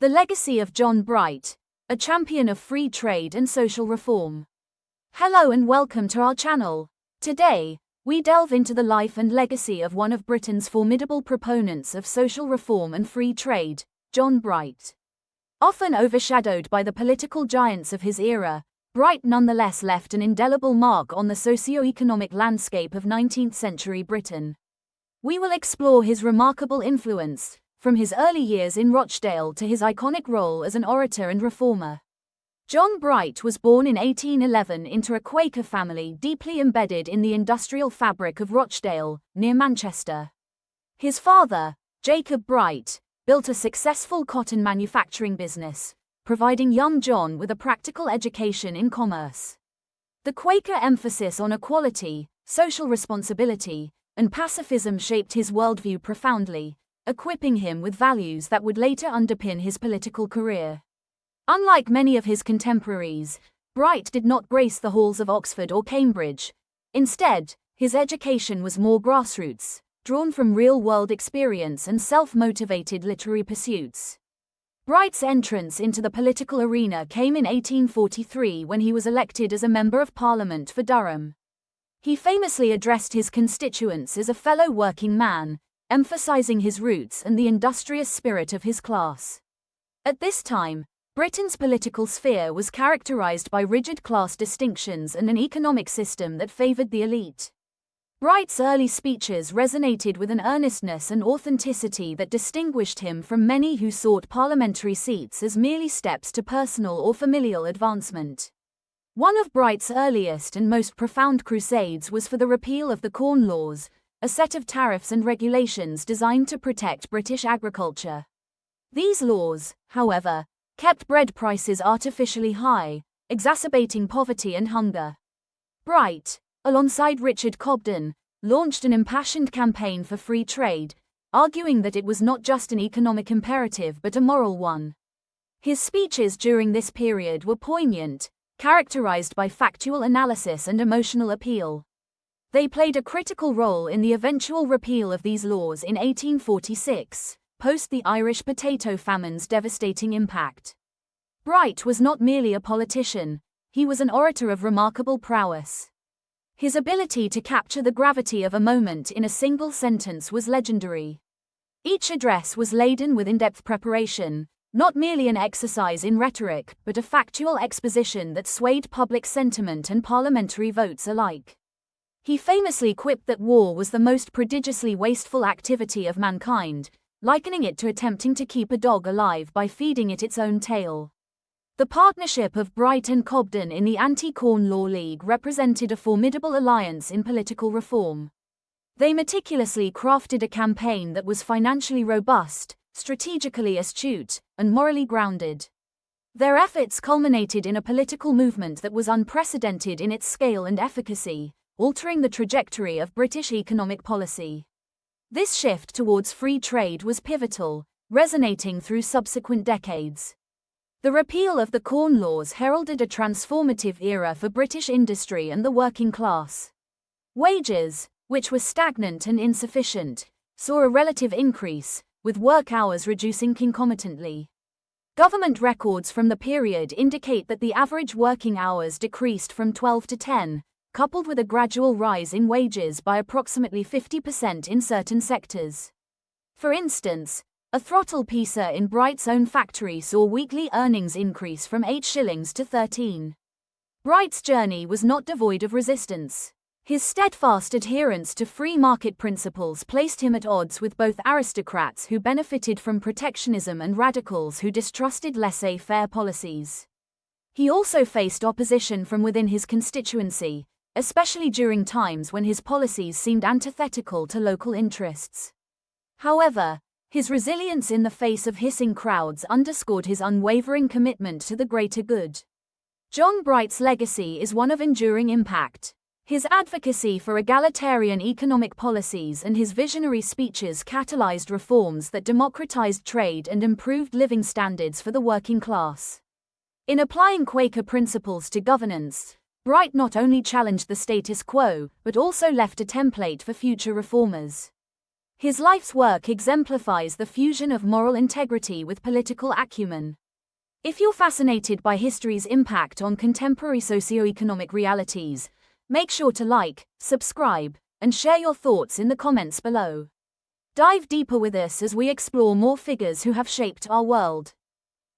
The legacy of John Bright, a champion of free trade and social reform. Hello and welcome to our channel. Today, we delve into the life and legacy of one of Britain's formidable proponents of social reform and free trade, John Bright. Often overshadowed by the political giants of his era, Bright nonetheless left an indelible mark on the socio-economic landscape of 19th century Britain. We will explore his remarkable influence, from his early years in Rochdale to his iconic role as an orator and reformer. John Bright was born in 1811 into a Quaker family deeply embedded in the industrial fabric of Rochdale, near Manchester. His father, Jacob Bright, built a successful cotton manufacturing business, providing young John with a practical education in commerce. The Quaker emphasis on equality, social responsibility, and pacifism shaped his worldview profoundly, equipping him with values that would later underpin his political career. Unlike many of his contemporaries, Bright did not grace the halls of Oxford or Cambridge. Instead, his education was more grassroots, drawn from real-world experience and self-motivated literary pursuits. Bright's entrance into the political arena came in 1843 when he was elected as a Member of Parliament for Durham. He famously addressed his constituents as a fellow working man, emphasizing his roots and the industrious spirit of his class. At this time, Britain's political sphere was characterized by rigid class distinctions and an economic system that favored the elite. Bright's early speeches resonated with an earnestness and authenticity that distinguished him from many who sought parliamentary seats as merely steps to personal or familial advancement. One of Bright's earliest and most profound crusades was for the repeal of the Corn Laws, a set of tariffs and regulations designed to protect British agriculture. These laws, however, kept bread prices artificially high, exacerbating poverty and hunger. Bright, alongside Richard Cobden, launched an impassioned campaign for free trade, arguing that it was not just an economic imperative but a moral one. His speeches during this period were poignant, characterized by factual analysis and emotional appeal. They played a critical role in the eventual repeal of these laws in 1846, post the Irish potato famine's devastating impact. Bright was not merely a politician, he was an orator of remarkable prowess. His ability to capture the gravity of a moment in a single sentence was legendary. Each address was laden with in-depth preparation, not merely an exercise in rhetoric but a factual exposition that swayed public sentiment and parliamentary votes alike. He famously quipped that war was the most prodigiously wasteful activity of mankind, likening it to attempting to keep a dog alive by feeding it its own tail. The partnership of Bright and Cobden in the Anti-Corn Law League represented a formidable alliance in political reform. They meticulously crafted a campaign that was financially robust, strategically astute, and morally grounded. Their efforts culminated in a political movement that was unprecedented in its scale and efficacy, altering the trajectory of British economic policy. This shift towards free trade was pivotal, resonating through subsequent decades. The repeal of the Corn Laws heralded a transformative era for British industry and the working class. Wages, which were stagnant and insufficient, saw a relative increase, with work hours reducing concomitantly. Government records from the period indicate that the average working hours decreased from 12 to 10, coupled with a gradual rise in wages by approximately 50% in certain sectors. For instance, a throttle piecer in Bright's own factory saw weekly earnings increase from 8 shillings to 13. Bright's journey was not devoid of resistance. His steadfast adherence to free market principles placed him at odds with both aristocrats who benefited from protectionism and radicals who distrusted laissez-faire policies. He also faced opposition from within his constituency, especially during times when his policies seemed antithetical to local interests. However, his resilience in the face of hissing crowds underscored his unwavering commitment to the greater good. John Bright's legacy is one of enduring impact. His advocacy for egalitarian economic policies and his visionary speeches catalyzed reforms that democratized trade and improved living standards for the working class. In applying Quaker principles to governance, Bright not only challenged the status quo, but also left a template for future reformers. His life's work exemplifies the fusion of moral integrity with political acumen. If you're fascinated by history's impact on contemporary socio-economic realities, make sure to like, subscribe, and share your thoughts in the comments below. Dive deeper with us as we explore more figures who have shaped our world.